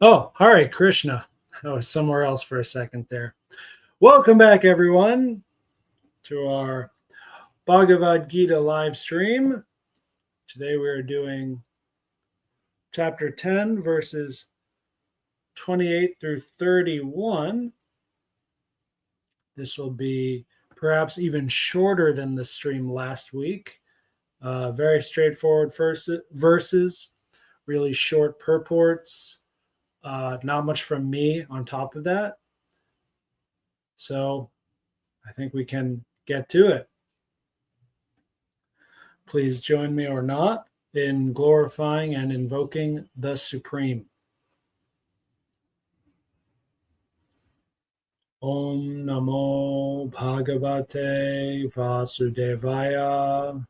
Oh, Hare Krishna. I was somewhere else for a second there. Welcome back, everyone, to our Bhagavad Gita live stream. Today we are doing chapter 10, verses 28 through 31. This will be perhaps even shorter than the stream last week. Very straightforward verses, really short purports. Not much from me on top of that. So I think we can get to it. Please join me or not in glorifying and invoking the Supreme. Om Namo Bhagavate Vasudevaya.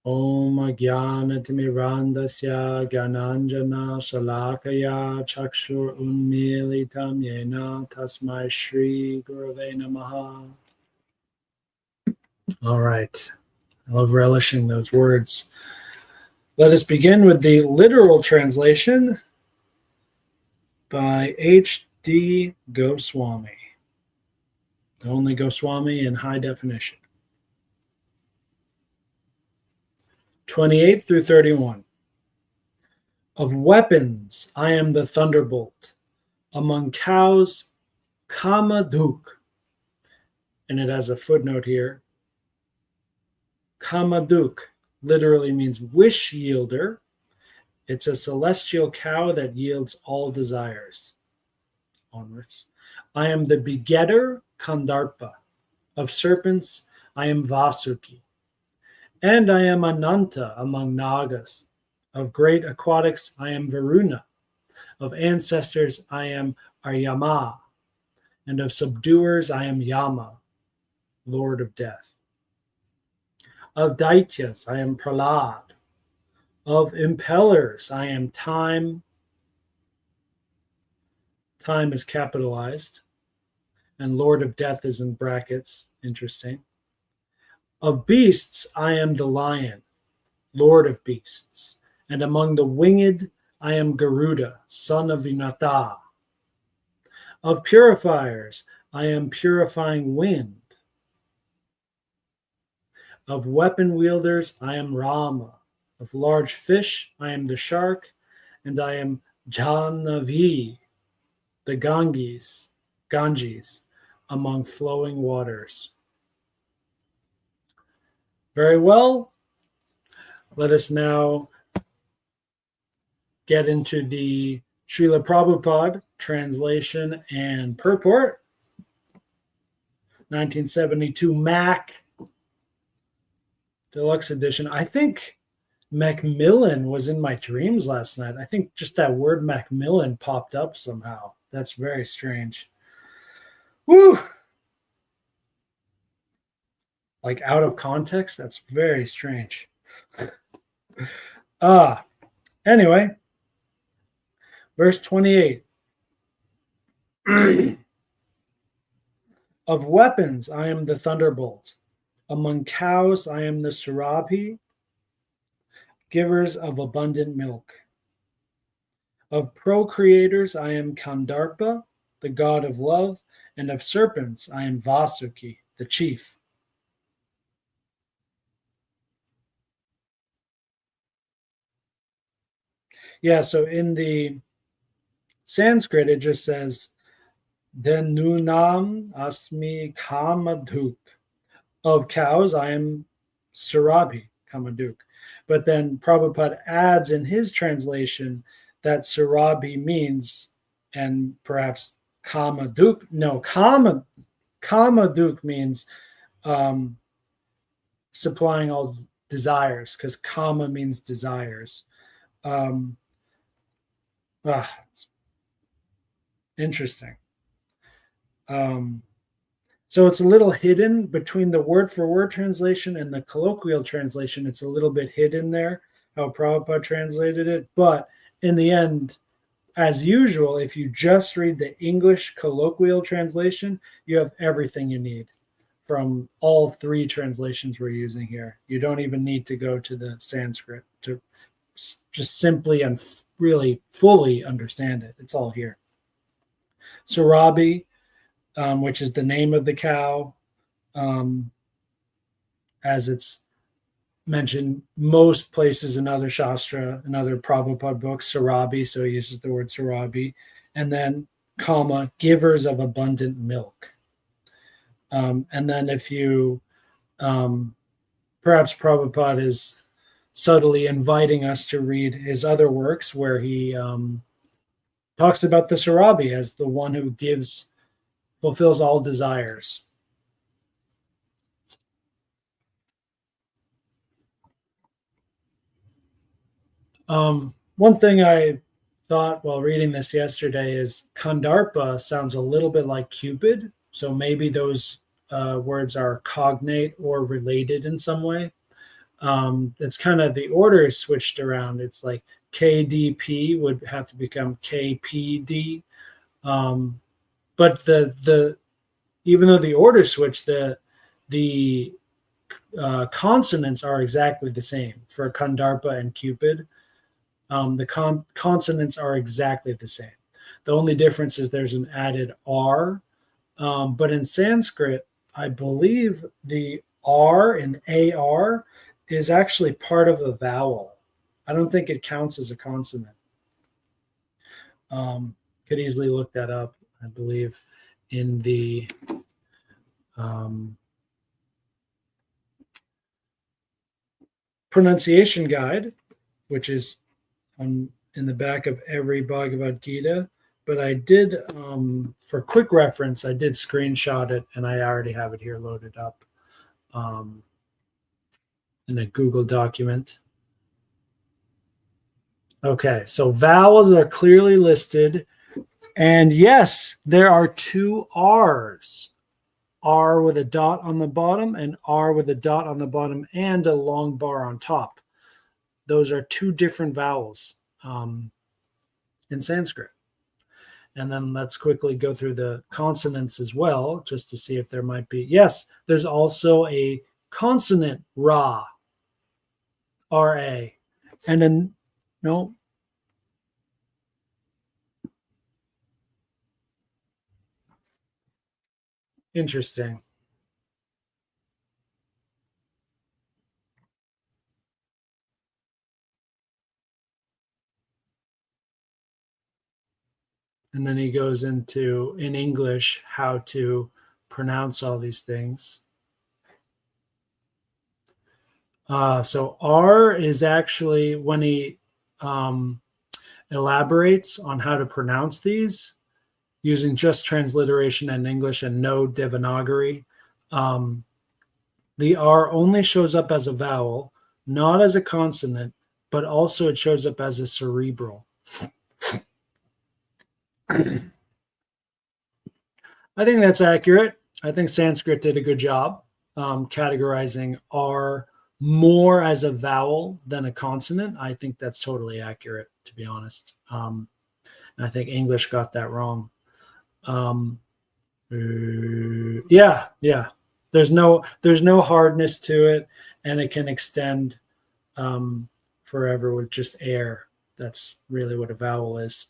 Om Jnanatimirandasya Gyananjana Shalakaya Chakshur Unmilitam Yena Tasmai Shri Gurave Namaha. All right. I love relishing those words. Let us begin with the literal translation by H.D. Goswami. The only Goswami in high definition. 28 through 31. Of weapons, I am the thunderbolt. Among cows, Kamaduk. And it has a footnote here. Kamaduk literally means wish yielder. It's a celestial cow that yields all desires. Onwards. I am the begetter, Kandarpa. Of serpents, I am Vasuki. And I am Ananta among Nagas. Of great aquatics, I am Varuna. Of ancestors, I am Aryama. And of subduers, I am Yama, Lord of Death. Of Daityas, I am Prahlad. Of impellers, I am Time. Time is capitalized. And Lord of Death is in brackets. Interesting. Of beasts, I am the lion, Lord of beasts. And among the winged, I am Garuda, son of Vinata. Of purifiers, I am purifying wind. Of weapon wielders, I am Rama. Of large fish, I am the shark. And I am Jahnavi, the Ganges, among flowing waters. Very well. Let us now get into the Srila Prabhupada translation and purport. 1972 Mac Deluxe Edition. I think Macmillan was in my dreams last night. I think just that word Macmillan popped up somehow. That's very strange. Woo! Like out of context, that's very strange. Anyway, verse 28. Of weapons, I am the thunderbolt. Among cows, I am the Surabhi, givers of abundant milk. Of procreators, I am Kandarpa, the god of love, and of serpents, I am Vasuki, the chief. Yeah, so in the Sanskrit, it just says, Denunam asmi Kamaduk. Of cows, I am Surabhi, Kamaduk. But then Prabhupada adds in his translation that Surabhi means, and perhaps Kamaduk, Kamaduk means supplying all desires, because Kama means desires. Interesting. So it's a little hidden between the word-for-word translation and the colloquial translation. It's a little bit hidden there, how Prabhupada translated it. But in the end, as usual, if you just read the English colloquial translation, you have everything you need from all three translations we're using here. You don't even need to go to the Sanskrit to just simply and really fully understand it. It's all here. Sarabi, which is the name of the cow, as it's mentioned most places in other Shastra and other Prabhupada books, Sarabi, so he uses the word Sarabi, and then comma, givers of abundant milk. And then if you, perhaps Prabhupada is subtly inviting us to read his other works where he talks about the Sarabi as the one who fulfills all desires. One thing I thought while reading this yesterday is Kandarpa sounds a little bit like Cupid. So maybe those words are cognate or related in some way. It's kind of the order is switched around. It's like KDP would have to become KPD. But the even though the order switched, the consonants are exactly the same for Kandarpa and Cupid. The consonants are exactly the same. The only difference is there's an added R. But in Sanskrit, I believe the R in AR is actually part of a vowel. I don't think it counts as a consonant. Could easily look that up, I believe, in the pronunciation guide, which is in the back of every Bhagavad Gita. But I did, for quick reference, I did screenshot it, and I already have it here loaded up in a Google document. Okay, so vowels are clearly listed. And yes, there are two R's. R with a dot on the bottom and R with a dot on the bottom and a long bar on top. Those are two different vowels in Sanskrit. And then let's quickly go through the consonants as well, just to see if there might be. Yes, there's also a consonant, Ra, R-A. And then, no. Interesting. And then he goes into, in English, how to pronounce all these things. So R is actually, when he elaborates on how to pronounce these, using just transliteration in English and no Devanagari, the R only shows up as a vowel, not as a consonant, but also it shows up as a cerebral. I think that's accurate. I think Sanskrit did a good job categorizing R more as a vowel than a consonant. I think that's totally accurate, to be honest. And I think English got that wrong. Yeah. There's no hardness to it, and it can extend forever with just air. That's really what a vowel is.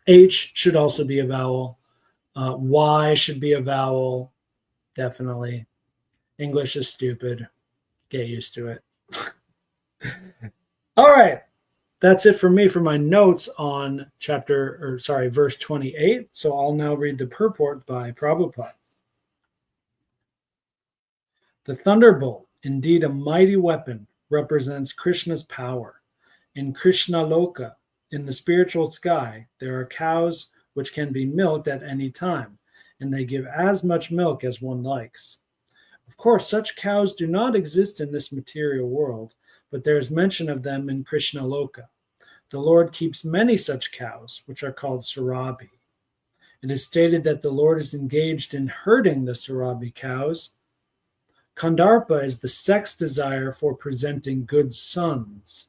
H should also be a vowel. Y should be a vowel. Definitely. English is stupid. Get used to it. All right. That's it for me for my notes on verse 28. So I'll now read the purport by Prabhupada. The thunderbolt, indeed a mighty weapon, represents Krishna's power. In Krishna Loka, in the spiritual sky, there are cows which can be milked at any time, and they give as much milk as one likes. Of course, such cows do not exist in this material world, but there is mention of them in Krishna Loka. The Lord keeps many such cows, which are called Sarabi. It is stated that the Lord is engaged in herding the Sarabi cows. Kandarpa is the sex desire for presenting good sons.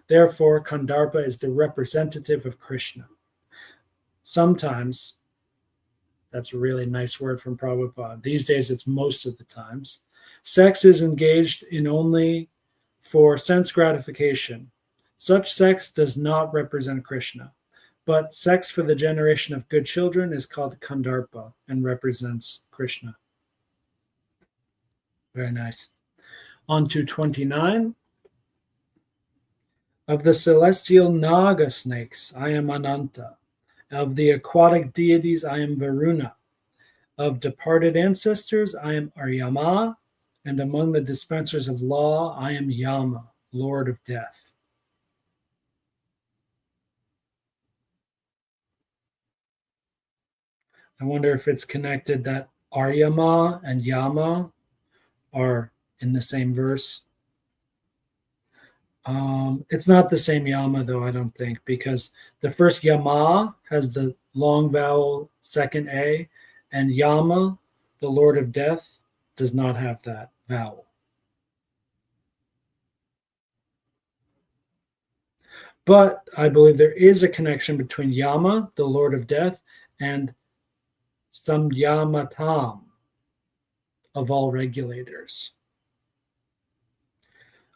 Therefore, Kandarpa is the representative of Krishna. Sometimes That's a really nice word from Prabhupada. These days, it's most of the times. Sex is engaged in only for sense gratification. Such sex does not represent Krishna, but sex for the generation of good children is called Kandarpa and represents Krishna. Very nice. On to 29. Of the celestial Naga snakes, I am Ananta. Of the aquatic deities, I am Varuna. Of departed ancestors, I am Aryama. And among the dispensers of law, I am Yama, Lord of Death. I wonder if it's connected that Aryama and Yama are in the same verse. It's not the same Yama, though, I don't think, because the first Yama has the long vowel second A, and Yama, the Lord of Death, does not have that vowel. But I believe there is a connection between Yama, the Lord of Death, and Samyamatam, of all regulators.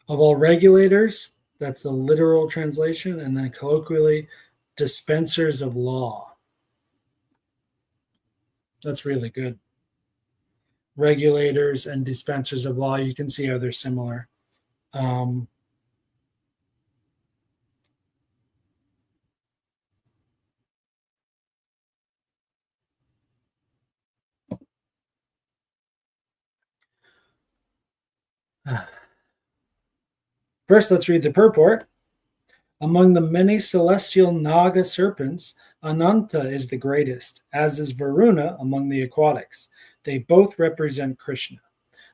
Of all regulators, that's the literal translation, and then colloquially, dispensers of law. That's really good. Regulators and dispensers of law, you can see how they're similar. First, let's read the purport. Among the many celestial Naga serpents, Ananta is the greatest, as is Varuna among the aquatics. They both represent Krishna.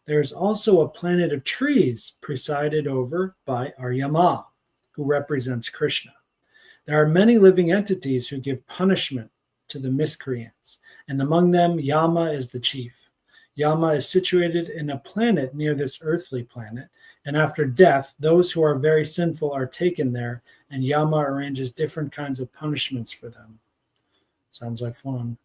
There is also a planet of trees presided over by Aryama, who represents Krishna. There are many living entities who give punishment to the miscreants, and among them Yama is the chief. Yama is situated in a planet near this earthly planet, and after death, those who are very sinful are taken there, and Yama arranges different kinds of punishments for them. Sounds like fun.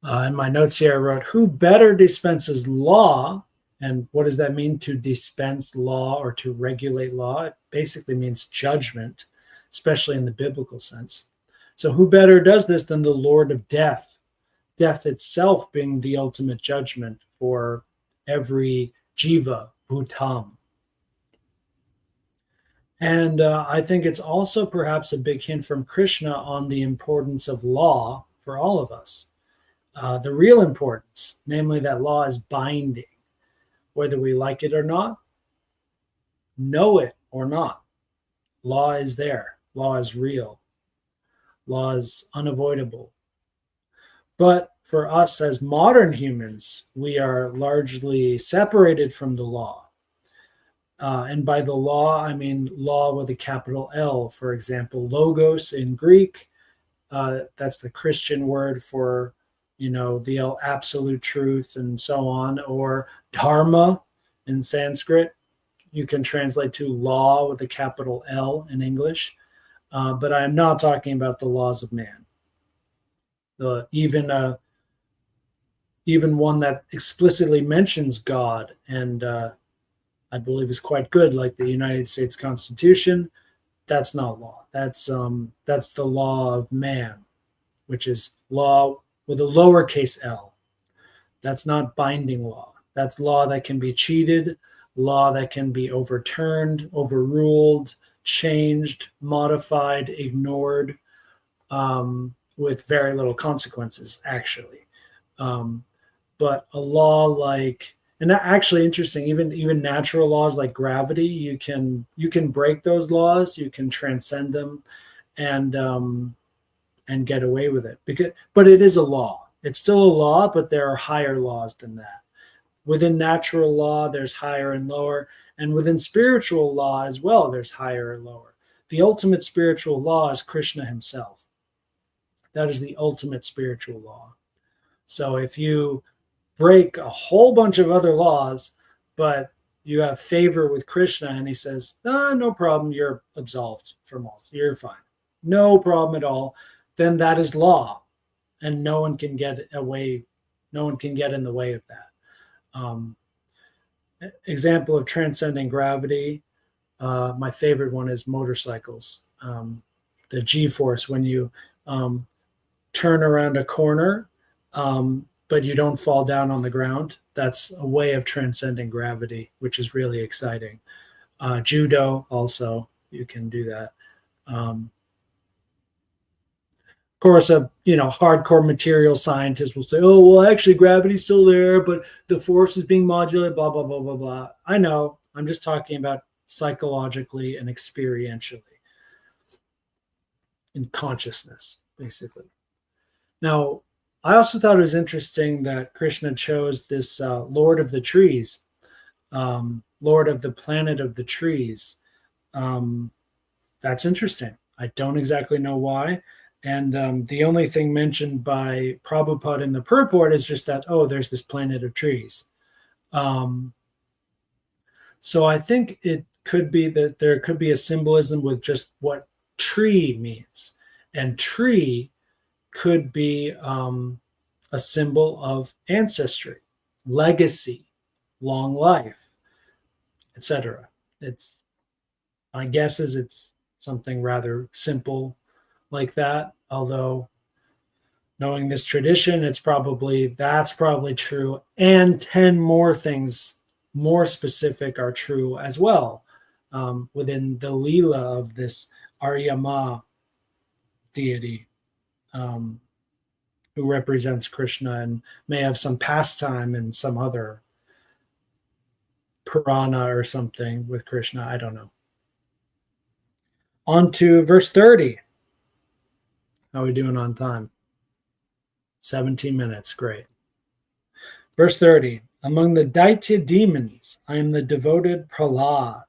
In my notes here, I wrote, who better dispenses law? And what does that mean, to dispense law or to regulate law? It basically means judgment, especially in the biblical sense. So who better does this than the Lord of Death? Death itself being the ultimate judgment for every jiva, bhutam. And I think it's also perhaps a big hint from Krishna on the importance of law for all of us. The real importance, namely that law is binding, whether we like it or not, know it or not. Law is there. Law is real. Law is unavoidable. But for us as modern humans, we are largely separated from the law. And by the law, I mean law with a capital L. For example, logos in Greek, that's the Christian word for, the absolute truth and so on, or dharma in Sanskrit. You can translate to law with a capital L in English. But I'm not talking about the laws of man. Even one that explicitly mentions God and I believe is quite good, like the United States Constitution, that's not law. That's the law of man, which is law with a lowercase l. That's not binding law. That's law that can be cheated, law that can be overturned, overruled, changed, modified, ignored, with very little consequences, actually. But a law like, and actually interesting, even natural laws like gravity, you can break those laws, you can transcend them, and get away with it. But it is a law. It's still a law, but there are higher laws than that. Within natural law, there's higher and lower, and within spiritual law as well, there's higher and lower. The ultimate spiritual law is Krishna himself. That is the ultimate spiritual law. So if you break a whole bunch of other laws, but you have favor with Krishna and he says, no problem, you're absolved from all. You're fine. No problem at all. then that is law, and no one can get away. No one can get in the way of that. Example of transcending gravity. My favorite one is motorcycles. The G-force, when you turn around a corner, but you don't fall down on the ground. That's a way of transcending gravity, which is really exciting. Judo also, you can do that. Of course, a hardcore material scientist will say, "Oh, well, actually, gravity's still there, but the force is being modulated." Blah blah blah blah blah. I know. I'm just talking about psychologically and experientially, in consciousness, basically. Now, I also thought it was interesting that Krishna chose this Lord of the Trees, Lord of the Planet of the Trees. That's interesting. I don't exactly know why. And the only thing mentioned by Prabhupada in the purport is just that, oh, there's this planet of trees. So I think it could be that there could be a symbolism with just what tree means. And tree could be a symbol of ancestry, legacy, long life, etc. My guess is it's something rather simple like that, although knowing this tradition, that's probably true, and 10 more things more specific are true as well, within the Leela of this Aryama deity, who represents Krishna and may have some pastime in some other Purana or something with Krishna. I don't know. On to verse 30. How are we doing on time? 17 minutes. Great. Verse 30. Among the Daitya demons, I am the devoted Prahlad.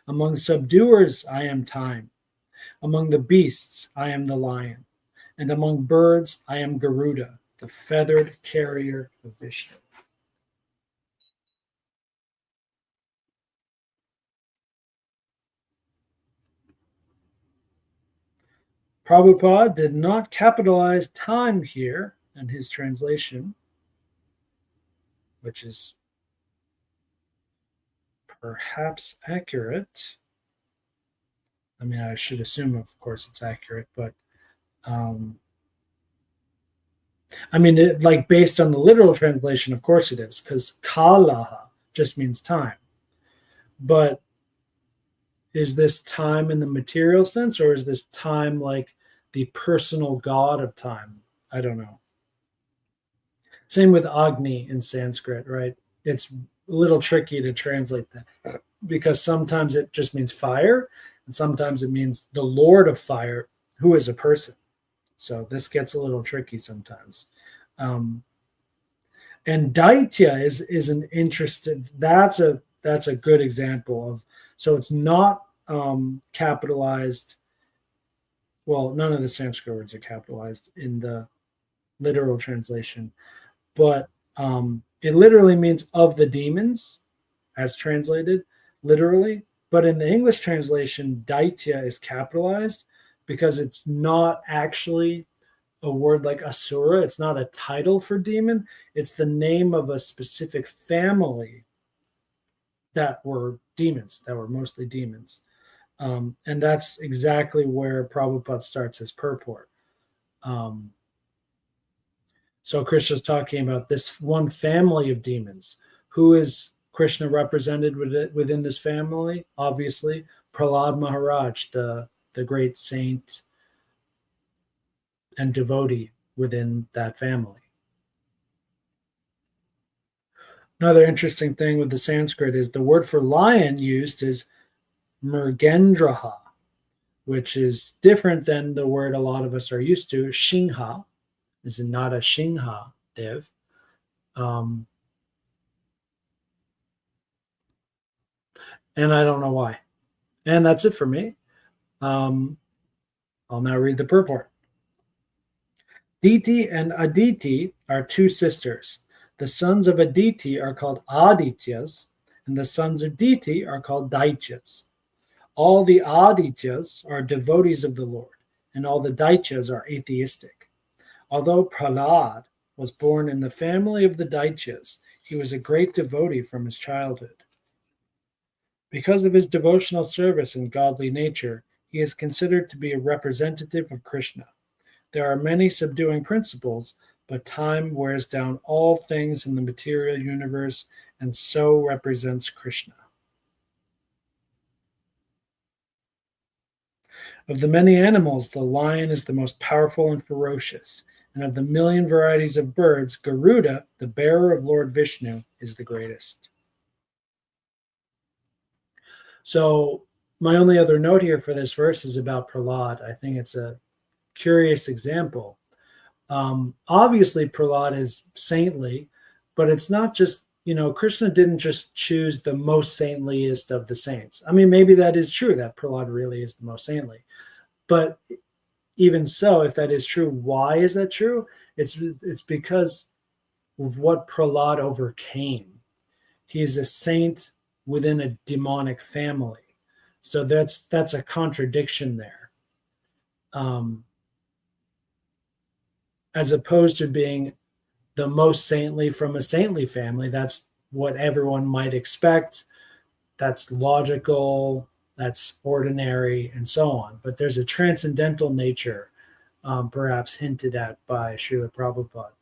Among subduers, I am time. Among the beasts, I am the lion. And among birds, I am Garuda, the feathered carrier of Vishnu. Prabhupada did not capitalize time here in his translation, which is perhaps accurate. I mean, I should assume, of course, it's accurate, but based on the literal translation, of course it is, because kalaha just means time. But is this time in the material sense, or is this time like the personal god of time? I don't know. Same with Agni in Sanskrit, right? It's a little tricky to translate that because sometimes it just means fire, and sometimes it means the Lord of Fire, who is a person. So this gets a little tricky sometimes. And Daitya is an interesting. That's a good example of. So it's not capitalized. Well, none of the Sanskrit words are capitalized in the literal translation, but it literally means of the demons, as translated literally. But in the English translation, Daitya is capitalized because it's not actually a word like asura. It's not a title for demon. It's the name of a specific family that were demons, that were mostly demons. And that's exactly where Prabhupada starts his purport. So Krishna's talking about this one family of demons. Who is Krishna represented within this family? Obviously, Prahlad Maharaj, the great saint and devotee within that family. Another interesting thing with the Sanskrit is the word for lion used is Mrigendraha, which is different than the word a lot of us are used to, Shingha. Is not a Shingha Dev. And I don't know why. And that's it for me. I'll now read the purport. Diti and Aditi are two sisters. The sons of Aditi are called Adityas, and the sons of Diti are called Daityas. All the Adityas are devotees of the Lord. and all the Daityas are atheistic. Although Prahlad was born in the family of the Daityas, he was a great devotee from his childhood. Because of his devotional service and godly nature, he is considered to be a representative of Krishna. There are many subduing principles, but time wears down all things in the material universe and so represents Krishna. Of the many animals, the lion is the most powerful and ferocious, and of the million varieties of birds, Garuda, the bearer of Lord Vishnu, is the greatest. So, my only other note here for this verse is about Prahlad. I think it's a curious example. Obviously, Prahlad is saintly, but it's not just, Krishna didn't just choose the most saintliest of the saints. I mean, maybe that is true, that Prahlad really is the most saintly. But even so, if that is true, why is that true? It's because of what Prahlad overcame. He is a saint within a demonic family. So that's a contradiction there. As opposed to being the most saintly from a saintly family, that's what everyone might expect. That's logical, that's ordinary, and so on. But there's a transcendental nature, perhaps hinted at by Srila Prabhupada,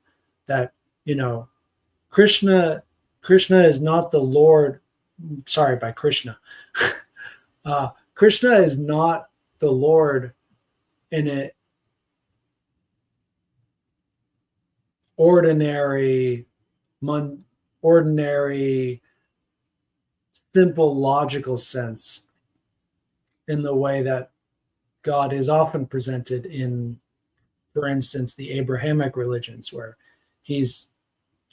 that, Krishna is not the Lord. Sorry, by Krishna. Krishna is not the Lord in an ordinary, simple, logical sense, in the way that God is often presented in, for instance, the Abrahamic religions, where he's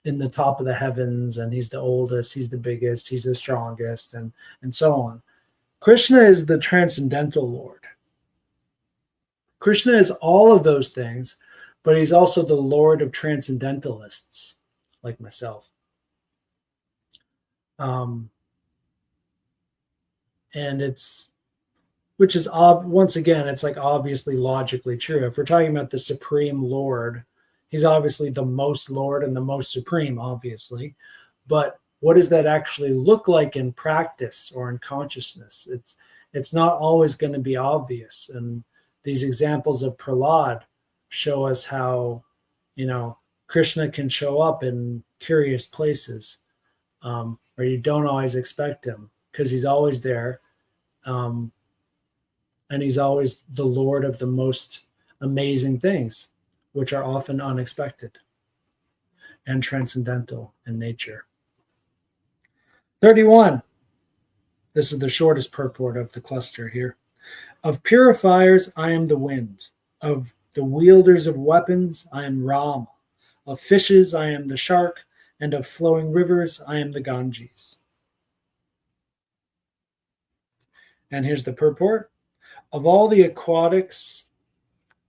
in the top of the heavens and he's the oldest, he's the biggest, he's the strongest, and so on. Krishna is the transcendental Lord. Krishna is all of those things, but he's also the Lord of transcendentalists, like myself. And which is, once again, it's like obviously logically true. If we're talking about the Supreme Lord, he's obviously the most Lord and the most supreme, obviously. But what does that actually look like in practice or in consciousness? It's not always going to be obvious. And these examples of Prahlad show us how, Krishna can show up in curious places where you don't always expect him, because he's always there. And he's always the Lord of the most amazing things, which are often unexpected and transcendental in nature. 31. This is the shortest purport of the cluster here. Of purifiers, I am the wind. Of the wielders of weapons, I am Rama. Of fishes, I am the shark. And of flowing rivers, I am the Ganges. And here's the purport. Of all the aquatics,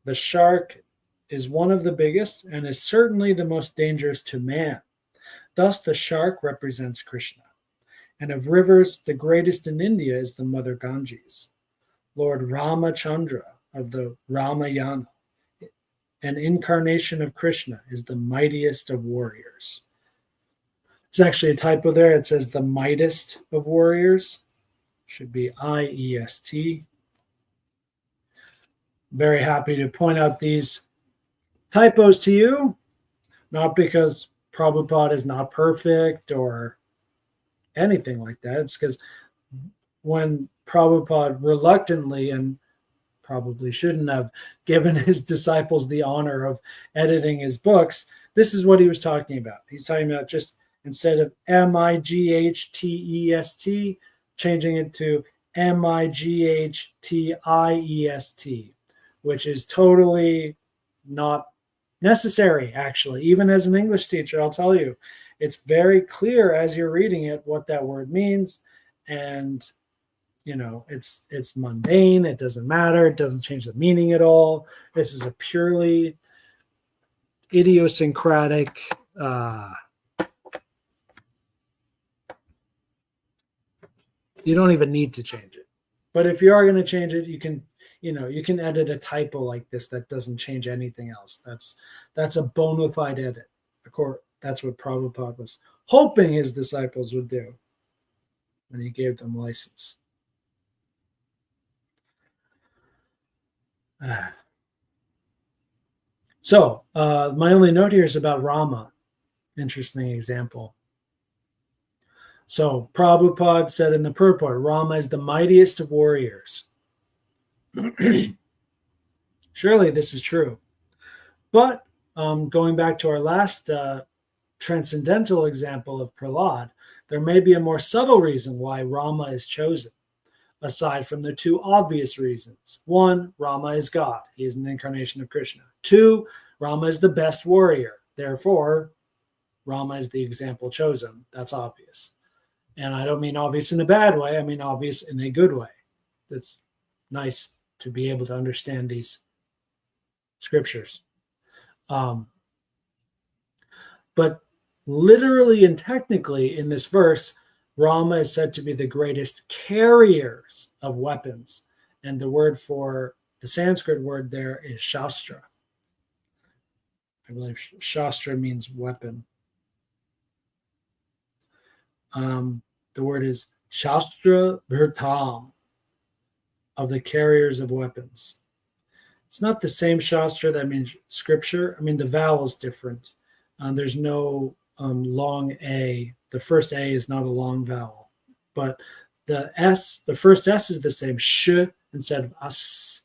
the shark is one of the biggest and is certainly the most dangerous to man. Thus, the shark represents Krishna. And of rivers, the greatest in India is the mother Ganges. Lord Ramachandra of the Ramayana, an incarnation of Krishna, is the mightiest of warriors. There's actually a typo there. It says the mightest of warriors. Should be IEST. Very happy to point out these typos to you, not because Prabhupada is not perfect or anything like that. It's because when Prabhupada reluctantly, and probably shouldn't have, given his disciples the honor of editing his books, this is what he was talking about. He's talking about just, instead of MIGHTEST, changing it to MIGHTIEST, which is totally not necessary, actually. Even as an English teacher, I'll tell you, it's very clear as you're reading it what that word means. And, it's mundane. It doesn't matter. It doesn't change the meaning at all. This is a purely idiosyncratic you don't even need to change it. But if you are going to change it, you can You can edit a typo like this that doesn't change anything else. That's a bona fide edit. Of course, that's what Prabhupada was hoping his disciples would do when he gave them license. So my only note here is about Rama. Interesting example. So Prabhupada said in the purport, Rama is the mightiest of warriors. Surely this is true. But going back to our last transcendental example of Prahlad, there may be a more subtle reason why Rama is chosen, aside from the two obvious reasons. One, Rama is God. He is an incarnation of Krishna. Two, Rama is the best warrior. Therefore, Rama is the example chosen. That's obvious. And I don't mean obvious in a bad way. I mean obvious in a good way. It's nice to be able to understand these scriptures. But literally and technically in this verse, Rama is said to be the greatest carriers of weapons. And the word for the Sanskrit word there is Shastra. I believe Shastra means weapon. The word is Shastra Bhirtam, of the carriers of weapons. It's not the same Shastra that means scripture. I mean, the vowel is different. There's no long A. The first A is not a long vowel. But the first S is the same, sh instead of as.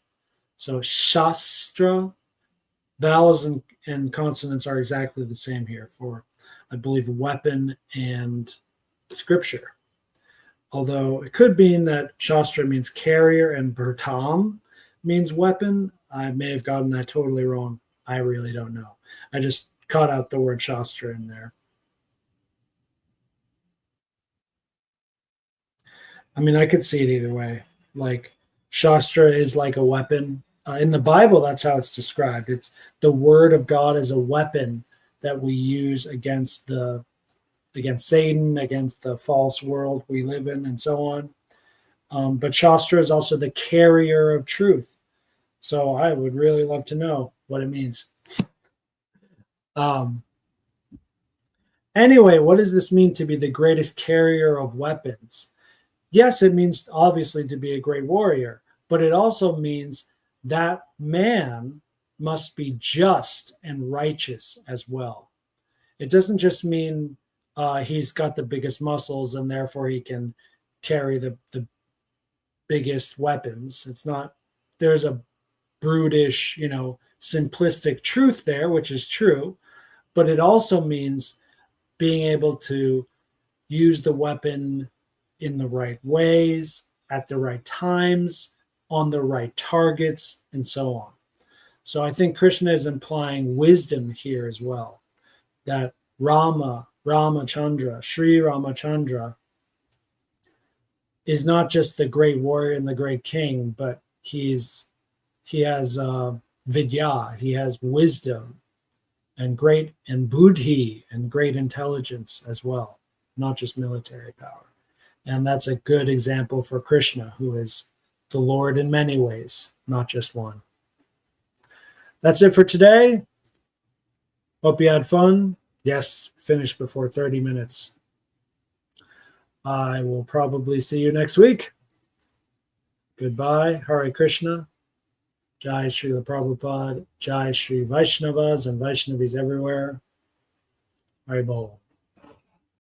So Shastra, vowels and consonants are exactly the same here for, I believe, weapon and scripture. Although it could mean that Shastra means carrier and Bhirtam means weapon. I may have gotten that totally wrong. I really don't know. I just caught out the word Shastra in there. I mean, I could see it either way. Like, Shastra is like a weapon. In the Bible, that's how it's described. It's the word of God as a weapon that we use against Satan, against the false world we live in, and so on. But Shastra is also the carrier of truth. So I would really love to know what it means. Anyway, what does this mean to be the greatest carrier of weapons? Yes, it means obviously to be a great warrior, but it also means that man must be just and righteous as well. It doesn't just mean he's got the biggest muscles and therefore he can carry the biggest weapons. It's not, there's a brutish, simplistic truth there, which is true, but it also means being able to use the weapon in the right ways, at the right times, on the right targets, and so on. So I think Krishna is implying wisdom here as well, that Ramachandra, Sri Ramachandra, is not just the great warrior and the great king, but he has vidya, he has wisdom and buddhi and great intelligence as well, not just military power. And that's a good example for Krishna, who is the Lord in many ways, not just one. That's it for today. Hope you had fun. Yes, finished before 30 minutes. I will probably see you next week. Goodbye. Hare Krishna. Jai Srila Prabhupada. Jai Sri Vaishnavas and Vaishnavis everywhere. Hare Bol.